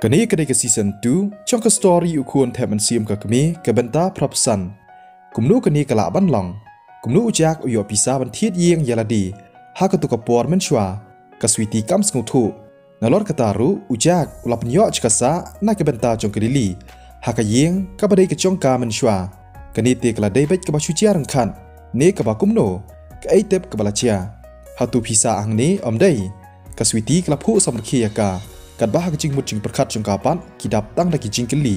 กันนี้ก็ได้กับซีซั่น2ช่องกับสตอรี่อุควรแถบมันเสียมกับมีกับบรรดาพรับสันกุมนู้กันนี้กะละบันหลงกุมนู้จากอุยอพิซาบันเทียดเยียงยาลาดีหากตุกปอร์มันชัวกับสวีตีกัมสงทูนลอดกตารุอุจากอุลาปัญญาจกษานักกับบรรดาจงกะลิลีหากเยียงกับบัดกับจงกามันชัวกันนี้เตกละได้เบ็ดกับบชูเจียรังคันเนกับกุมโนกับไอเต็บกับบลาเชียหาตูพิซาอังนี้อมได้กับสวีตีกับผู้สมรคียกากัดบ้ากิจมุดจิงประคัดจงกาปันกิดับตั้งได้กิจิงกิลี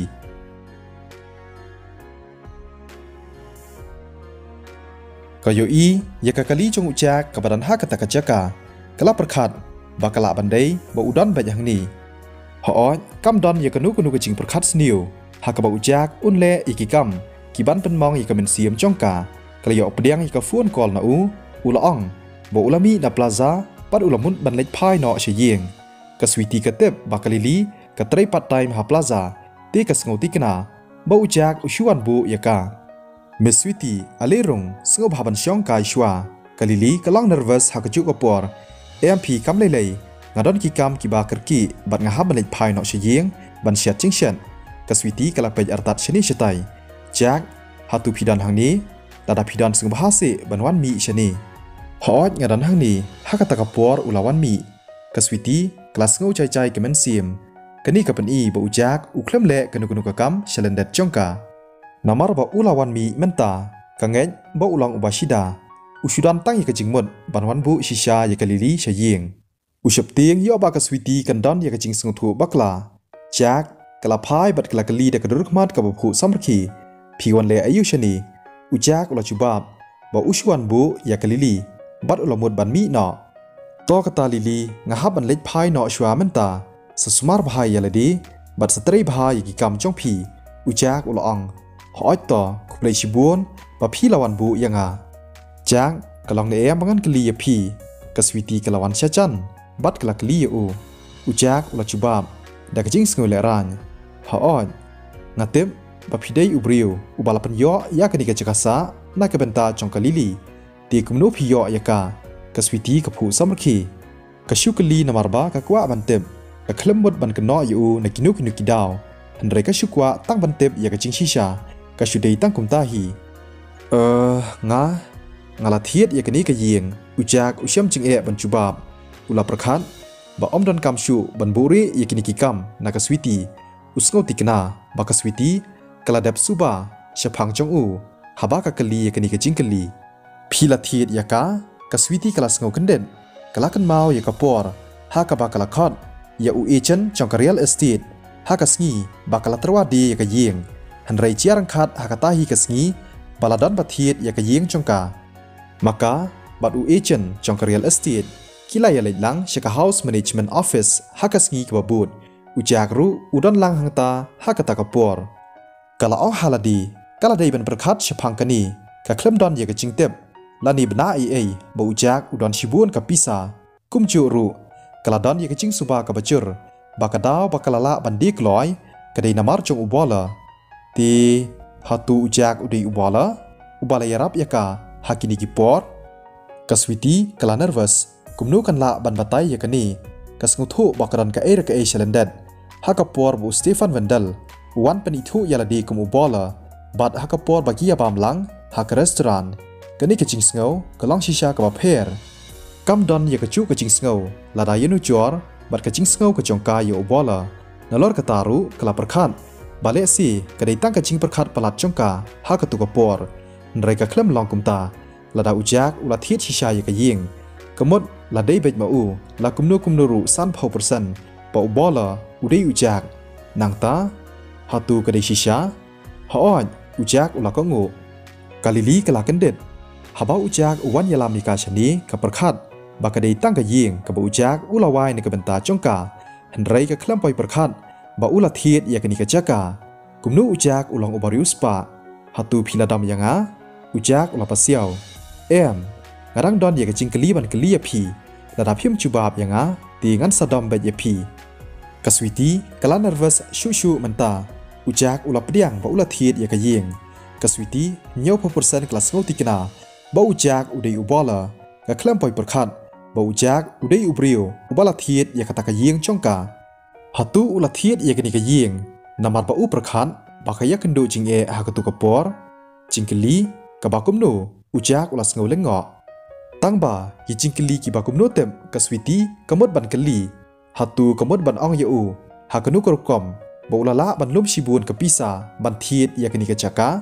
ก็โยอียากะกะลีจงอุจากกับบันฮักกะตะกะจักากะลาประคัดบากะลาบันไดบ่อุดอนแบบอย่างนี้ฮอดกัมดอนยากะนุกะนุกะจิงประคัดสนิวหากะบ่อุจากอุนเลอีกิกัมกิบันเป็นมองอีกะเป็นเสียมจงกากะเลยออกเปรียงอีกะฟ้วนกอลนะอุละอ่องบ่อุละมีนาปลาซาปัดอุละมุนบันเล็ดพายเนาะเฉยเยียงกสวิตีกระเต็บบากะลิลีกระไตรปัดไตมหาพลาซาเตกสงติกนาบ่อุจากอุชวันบุยากาเมสวิตีอเลรงสงบหาบันช่องกายชัวกะลิลีกะลังเนอร์เวสหากจุกปอร์เอ็มพีคำเลยงาดอนกิกามกิบากรกีบัดงาฮับบันเล็ดพายเนาะเฉยเยียงบันเชียจิงเชนกสวิตีกะลักไปอัรตัดชนิดเฉยจากหาตุพิดันหางนี้ดาดาพิดันสงบหาเสบันวันมีชนิดฮอดงาดันหางนี้หากตะกปอร์อุลาวันมีกสวิตีกลาสเงาใจกับมันเสียมกันนี่กับเป็นอีบ่อุจากอุเคลมเละกันนุกกัมเชลันเดตจงกานามาร์บ่อุลาวันมีมันตากังเงนบ่อุลังอุบาชิดาอุชุดันตั้งยกจิงหมดบันวันบุชิชายกลิลีเฉยงอุชบเตียงย่อบากสวิตีกันดอนยกจิงสงถูบักลาจากกลาพายบัดกลากลีเดกรุกมาดกับผู้สัมรคีพีวันเละอายุชนีอุจากอุลาจุบาบบ่อุชวันบุยกลิลีบัดอุลามุดบันมีเนาะตอกตาลิลีงาฮับบันเล็ดพายเนาะชัวมันตาสสมาร์บหายยาลดีบัดสตรีบหายกิกรรมจงพีอุจากอุลองหอยต่อคุเปลชิบวนปะพี่ละวันบุยังอาจากกลองเนียบังกันกลียพีกสวิตีกละวันเชจันบัดกละกลีอุจากอุลจุบาบดักจิงสงเลรันหอยงาเต็มปะพี่ได้อุบริวอุบาลปัญญายากนิกจักษานักเป็นตาจงกลิลีตีกุมโนพิยอยากากสวิตีกับผู้สมรคีกชุกลีนามารบากกว่าบันเต็มกเคลมบดบันกันนออยู่ในกินุกิดาวทันไรกชุกว่าตั้งบันเต็มอยากจิงชิชากชุดใดตั้งกุมตาฮีงาลาเทียดอยากนี้กเยียงอุจากอุเชื่อมจิงบันจุบาบอุลาประคันบ่อมดันกำชูบันบุรีอยากนิกิกัมนักสวิตีอุสโกติกนาบักสวิตีกลาเดบซูบาเชพังจงฮาบากกลีอยากนิกจิงกลีพีลาเทียดอยากกสวิตีกลาสงกันเด่นกลากันมาวยากปอร์ฮากบากลาคอดยาอุเอเจนจงกเรียลเอสเตทฮากสงีบากลาตรวาดียากเยียงหันไรเจียรังคัดฮากตาฮีกสงีบาลาดอนบัตเทียดยากเยียงจงกามากาบัดอุเอเจนจงกเรียลเอสเตทกิลายาเลลังเชคาเฮาส์แมเนจเมนต์ออฟฟิศฮากสงีกบบูดอุจากรูอุดอนลังหังตาฮากตากปอร์กลาอฮาลาดีกลาได้เป็นประคัดเชพังกันีกะเคลมดอนยากจิงเต็บลานีบนาบ่อุจากอุดอนชิบุนกับพิซากุมจูรุกลาดอนยากจิงสุบากับบจูรบากดาวบากลาละบันดีกลอยกระไดนามาร์จงอุบอลตีฮัตูอุจากอุดีอุบอลยารับยากาฮักินิกิปอร์กสวิตีกลาเนอร์เวสกุมนูกันละบันบัตไตยากันีกสงทุบากดันกะเอรกะเอเชลันเดดฮักปอร์บุสเตฟานเวนเดลวันเป็นอิทุยาลดีกุมอุบอลบัดฮักปอร์บากิยาบามลังฮักรีสตอรานกันนี่กจิงสงากลองชิชากับเพร์กัมดอนยากจูกจิงสงาลาดายนุจอร์บัดกจิงสงากจงกายอยู่บอลนลอร์กตารุกลาประคัดบาเลซีกระไดตั้งกจิงประคัดปลัดจงกาฮักตุกปอร์นไรกเคลมลองกุมตาลาดาอุจากอุลาเทียชิชายากยิงกมดลาได้เบ็ดมาลากุมนูรุซัน3%ปะอุบอลอุได้อุจากนางตาฮัตูกระไดชิชาฮอดอุจากอุลากงูกาลิลีกลากันเด็ดฮาบาอุจากอุวันยาลามิกาชนีกับประคัดบากระไดตั้งกยิงกับอุจากอุลาวายในกับบรรดาจงกาหันไรกับเคลื่อนไปประคัดบาอุลาเทียดอยากนิกจักากุมนูอุจากอุลองอุบาริอุสปาฮัตูพิลาดามยังอุจากอุลาปัสเซียวงารังดอนอยากจิงกลีบันกลียพีระดับพิมจูบาบยังตีงันสะดอมเบยพีกสวิตีกลาเนอร์เวสชูมันตาอุจากอุลาเปรียงบาอุลาเทียดอยากยิงกสวิตีเนียว%กลาสโงติกนาบ่อุจากอุได้อุบอลกะเคลื่อนไปประคัดบ่อุจากอุได้อุบริวอุบาลาเทียดอยากตะกยิงจงกา hatu ulah thiet ia kini kaying namar ba u prakhat ba khaya kendu jing e ha katu kapor jingkeli ka ba kumnu ujak ulah sngo lengo tangba yi jingkeli ki ba kumnu tem ka switi kamot ban keli hatu kamot ban ong ye u ha kanu korkom ba ulala ban lum shibun ka pisa ban thiet ia kini ka chaka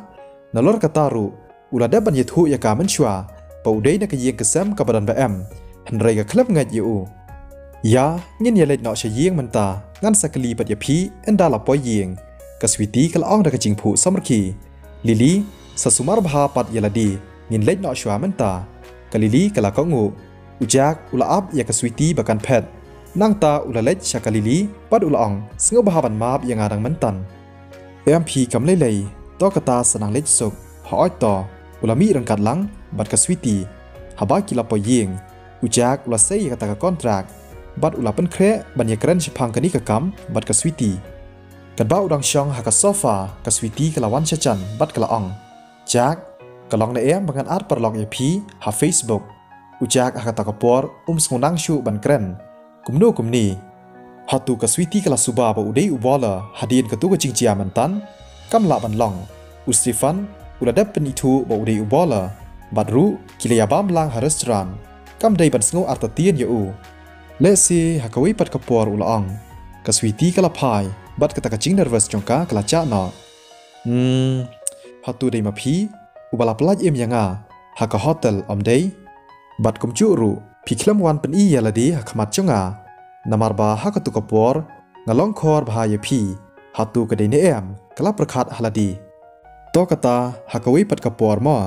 nalor kataru ulah da ban yethu ya ka manchwa ba udai na kaying kesam ka badan ba em hanrai ka klap ngat ye u ya ngin ya leit no shaying manta ngan sakali pat ya phi enda la poying ka switi kala ong da ka jingphu samrki lili sasumar bha pat yaladi ngin leit no shwa manta ka lili kala ka ngu ujak ula ap ya ka switi bakan phet nang ta ula leit shaka lili pat ula ong sngo bha ban map ya ngadang mantan mp kam lei to kata sanang leit sok ha to ula mi rang kat lang bat ka switi haba kila poying ujak ula sei kata ka kontrak bat ula pen kre ban ya kren shipang kani ka kam bat ka switi kan ba udang shong ha ka sofa ka switi kala wan chachan bat kala ong jak kalong na em bangan art perlong ep ha facebook ujak ha ka por sngunang shu ban kren kumnu kumni hatu ka switi kala suba ba udei ubola hadin ka tu ka jingchia mantan kam la ban long Stefan ula dap pen itu ba udei ubola badru kilaya bam lang ha restaurant kam dei ban sngo artatien ya u lesi hakawi pat kapor ulaang kaswiti kala phai bat kata kaching nervous jongka kala cha no hatu dei maphi ubala plaj em yanga haka hotel omdei bat kumchu ru phiklam wan pen i yaladi hakmat chonga namarba hakatu kapor ngalong khor bha ye phi hatu ka dei ne em kala prakhat haladi to kata hakawi pat kapor mo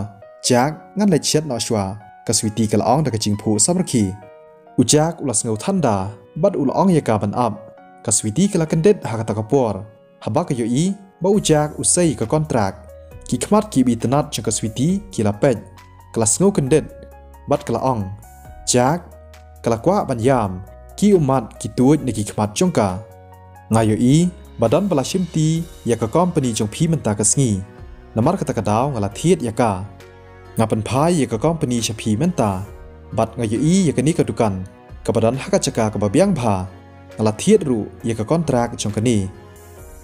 jak ngan le chet no shwa kaswiti kala ong da kaching phu samrki ujak ulas ngau thanda bat ul ong ya ka ban up ka switi kala kandet ha ka kapor haba ka yo i ba ujak usai ka kontrak ki khmat ki bi tanat chang ka switi ki la pej klas ngau kandet bat kala ong jak kala kwa ban yam ki umat ki tuj ne ki khmat chongka ngayo i badan bala shimti ya ka company jong phi menta ka sngi namar ka ta ka daw ngala thiet ya ka ngapan phai ya ka company shaphi menta bat ngayo i ya kani ka dukan kabadan haka chaka ka babiang bha ngala thiet ru ya ka kontrak chong kani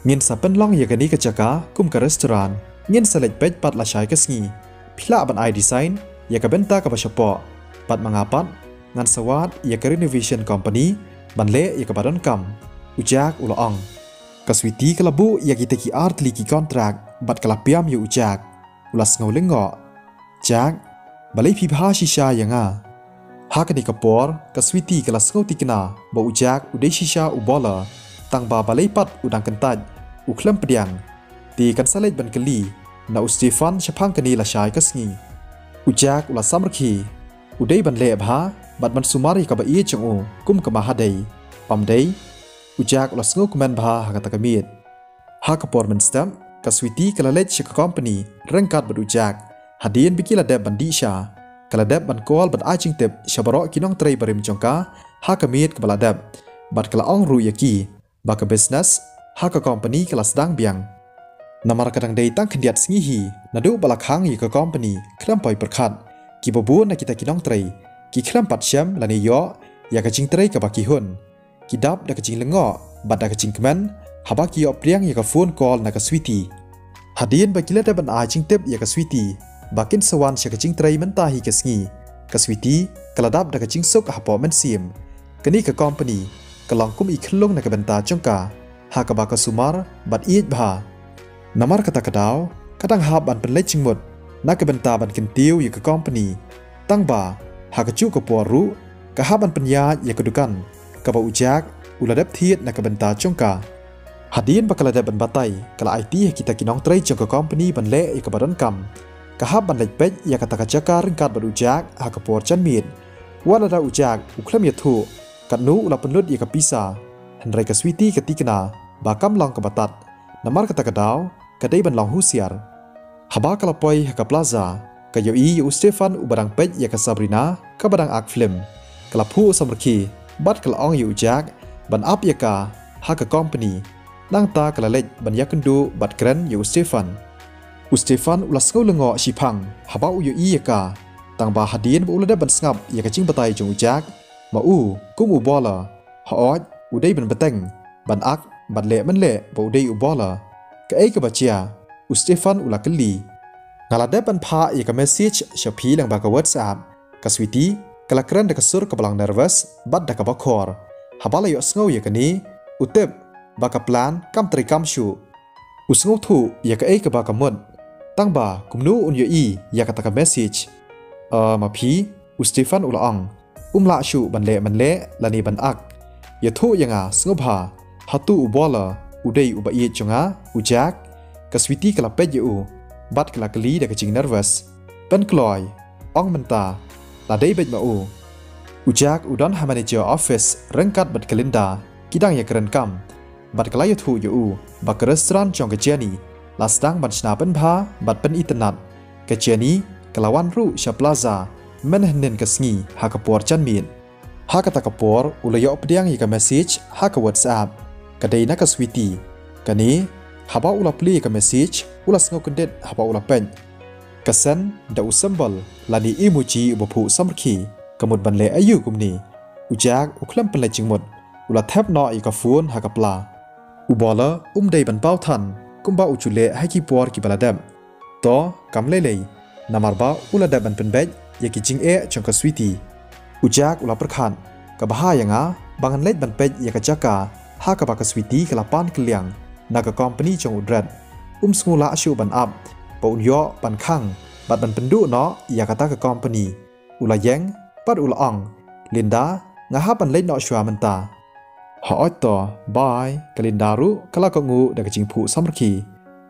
ngin sa pen long ya kani ka chaka kum ka restaurant ngin select pej pat la shai ka sngi phila ban I design ya ka benta ka bashapo pat mangapat ngan sawat ya ka renovation company ban le ya ka badan kam ujak ulaong kaswiti kalabu ya kita ki art li ki kontrak bat kala piam yu ujak ulas ngau lengo jak balai phi bha shisha yanga hakani kapor kaswiti kala sngo tikna ba ujak udai shisha ubola tang ba balai pat udang kentaj uklam pediang ti kan salet ban kali na Stefan shapang kani la shai kasngi ujak ula samrki udai ban le bha bat man sumari ka ba i changu kum ka ma hadai pamdei ujak ula sngo kuman bha hakata kamit hakapor man stam kaswiti kala let shika company rengkat bad ujak hadien bikila deb bandi sha kala deb ban kol ban aching tep shabaro kinong trei barim chongka hakamit kala deb bat kala ong ru yaki baka business haka company kala sedang biang namar kadang dei tang khendiat sngi hi nadu bala khang yi ka company khlam poi perkhat ki bobu na kita kinong trei ki khlam pat syam lani yo ya ka ching trei ka baki hun ki dap da ka ching lengo bat da ka ching kmen haba ki op priang ya ka phone call na ka switi hadien bakila da ban aching tep ya ka switi bakin sawan sya ka ching trei menta hi ka sngi ka switi kala dap da ka ching sok ha po men sim kani ka company kalong kum i khlong na ka benta chongka ha ka ba ka sumar bat iet bha namar kata kadaw kadang hab ban pen leching mut na ka benta ban kentiu ya ka company tangba ha ka chu ka poru ka haban penya ya ka dukan ka ba ujak uladap thiet na ka benta chongka hadin bakala da ban batai kala IT kita kinong trei chong ka company ban le ya ka badan kam ka hab ban lech pej ya ka taka chaka ringkat ban ujak ha ka por chan mit wala da ujak uklam ya thu kat nu ula penlut ya ka pisa hanrai ka switi ka tikna ba kam long ka batat namar ka takadaw kadai ban long husiar haba kala poi ha ka plaza ka yo i u Stefan u barang pej ya ka Sabrina ka barang ak film kala phu samrki bat kala ong yu ujak ban ap ya ka ha ka company nang ta kala lech ban yakundu bat kren yu Stefan Stefan ulas ngau lengo shipang haba u yu i ya ka tang ba hadien bu ulada ban ngap ya ka ching batai jong ujak ma u kum u bola ha oj u dei ban beteng บันอักบัดเละมันเละบ่ได้อุบอละก็กบะเจียอุสเตฟานอุลากลีงาลาเดบันพาอีกเมสเซจชพีหลังบากวอทส์แอปกสวิตีกลากรันดักสุรกับลังเนอร์เวสบัดดักบักคอร์ฮับาลายอสงอยกันนี้อุเตบบากพลานกัมตริกัมชูอุสงทูยากกบากมุนตั้งบ่ากุมนูอุนยอียากตักเมสเซจมาพีอุสเตฟานอุลาองละชูบันเละมันเละลานีบันอักยาทูยังสงบหาฮัตูอุบอลอุเดยอุบอีจงอุจักกสวิตีกลาเป็ดยูบัดกลากลีเด็กจิงเนอร์เวสเป็นกลอยอ่องมันตาลาได้เบ็ดมาอุจักอุดอนฮามานิเจอร์ออฟฟิศเร่งกัดบัดกลินดากิดังยากรันกัมบัดกลายทูยูบักรีสตอรานจงกเจนีลาสดังบัดชนาเป็นพาบัดเป็นอินเทอร์เน็ตกเจนีกลาวันรูชาปลาซามันเห็นเนินกสงีฮักปวร์จันมีนฮักตะกปวร์อุลยอปเดียงอีกเมสเซจฮักวอทส์แอปกระเดนักสวิตีกันนี้ฮับอุลาปลีกับเมสเซจอุลาสงกันเด็ดฮับอุลาเป็นกษันดาวซัมบลลานีอิมูจีอุบผูซัมคีกมุดบันเลอายุกุมนีอุจักอุคลัมเป็นเลจิงหมดอุลาแทบนออีกฟูนฮักปลาอุบอลได้บันเป้าทันกุมบ้าอุจุเลให้กีปวร์กีบลาเดมต่อกำเลยนามาร์บ้าอุลาเดบันเป็นเบ็ดยากิจิงจงกสวิตีอุจักอุลาประคันกับบ้ายังบางอันเล็ดบันเป็ดยากจักกาฮักกับกสวิตีกลาปานกเลียงนักคอมพานีจงอุดเรดสงูละชูบันอับปอุนยอบันขังบัดบันเป็นดูเนาะยากตากคอมพานีอุลาเยงปัดอุลาองลินดางาฮับบันเล็ดเนาะชัวมันตาฮอตต่อบายกลินดารุกลากงูเด็กจิงผูซัมรคี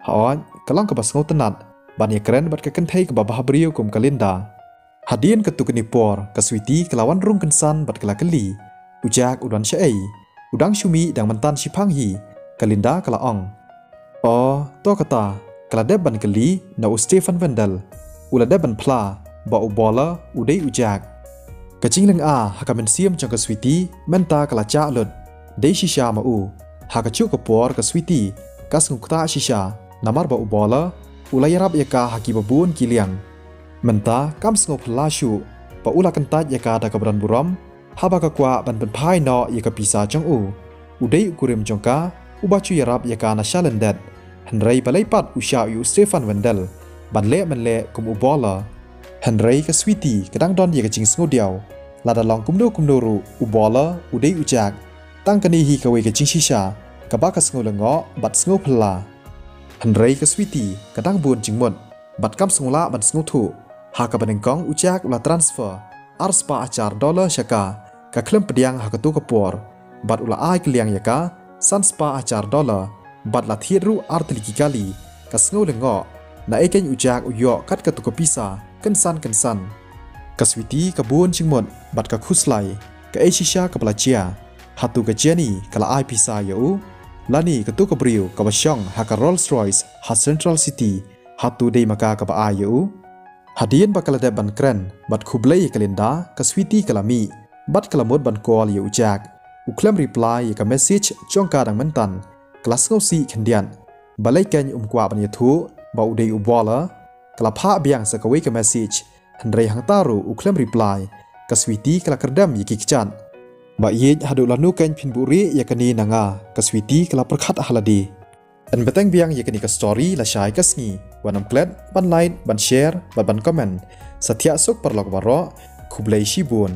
ฮอนกลังกับสงูตนัดบันยากรันบัดกันเทยกับบาบริโอกุมกลินดาฮัดดีนกตุกนิปอร์กสวิตีกลาวันรุ่งกันซันบัดกลากลีอุจักอุดันเชยอุดังชูมีดังมันตันชิพังฮีกลินดากลาองโตกตากลาเดบันกลีนาอุสเตฟันเวนเดลอุลาเดบันพลาบาอุบอลอุเดยอุจักกะจิงเลงฮักเมนเซียมจังกสวิตีเมนตากลาจ้าลุดเดชิชามาฮักจูกปอร์กสวิตีกัสงคุตาชิชานามาร์บาอุบอลอุลายรับยากาฮักิบบูนกิเลียงมันตากำสงบพลาชูปะอุลากันตัดยากาดากบรันบุรมฮับกกว่าบันเป็นพายนอยากปีศาจงอุเดยกุริมจงกาอุบาชุยรับยากานาชาเลนเดดเฮนรีบไลปัดอุชาอยู่สเตฟานเวนเดลบันเล่มันเล่กุมอุบอลเฮนรีกับสวีตีกระดังดอนยากจิงสงบเดียวลาดาลองกุมดูรูอุบอลอุเดยอุจักตั้งกันฮีกเวกจิงชิชากับบักสงบเลงอบัดสงบพลาเฮนรีกับสวีตีกระดังบุญจิงหมดบัดกำสงละบัดสงบถูหากบันกองอุจักอุลาทรานสเฟอร์อาร์สปาอาจาร์ดอลลาร์ชกากับเคลื่อนเปลี่ยนหากตัวกับปวร์บัดอุลาไอเกลียงยากาซันสปาอาจาร์ดอลลาร์บัดละเทียรูอาร์ตลิกิกาลีกับสงเลงอนาเอเกนอุจักอุยอกัดกับตุกพิซากันซันกับสวิตีกับบุญชิงหมดบัดกับคุสไลกับเอชิชากับลาเจียฮัตตุกับเจนี่กับละไอพิซาอยู่ลานีกับตุกับบริวกับช่องหากกับโรลส์รอยส์ฮัตเซนทรัลซิตี้ฮัตตุเดมากากับอาอยู่ฮัดดีนบักละเดบันเครนบัดคุบเลย์กลินดากับสวิตีกับลามีบัดกละมดบันกอลอยู่จักอุคลมรีプライกับเมสเซจจ้องการดังมันตันกลาสโนซีขันเดียนบัลเลย์แกนกว่าบันยทูบ่าวเดย์อุบอลกลาพาเบียงสกเวกับเมสเซจฮันเรย์ฮังตารูอุคลมรีプライกับสวิตีกลากระดัมยิกิกจันบ่าวเยดฮัดูลานูแกนพินบุรียากันีนางากับสวิตีกลาประคัดฮัลดีอันเบตังเบียงยากันีกับสตอรี่และชายกัสงีวันน้ำเกล็ดบันไลน์บันแชร์บันคอมเมนต์สัตยาสุกปรลอกบารอคุบเลย์ชิบุน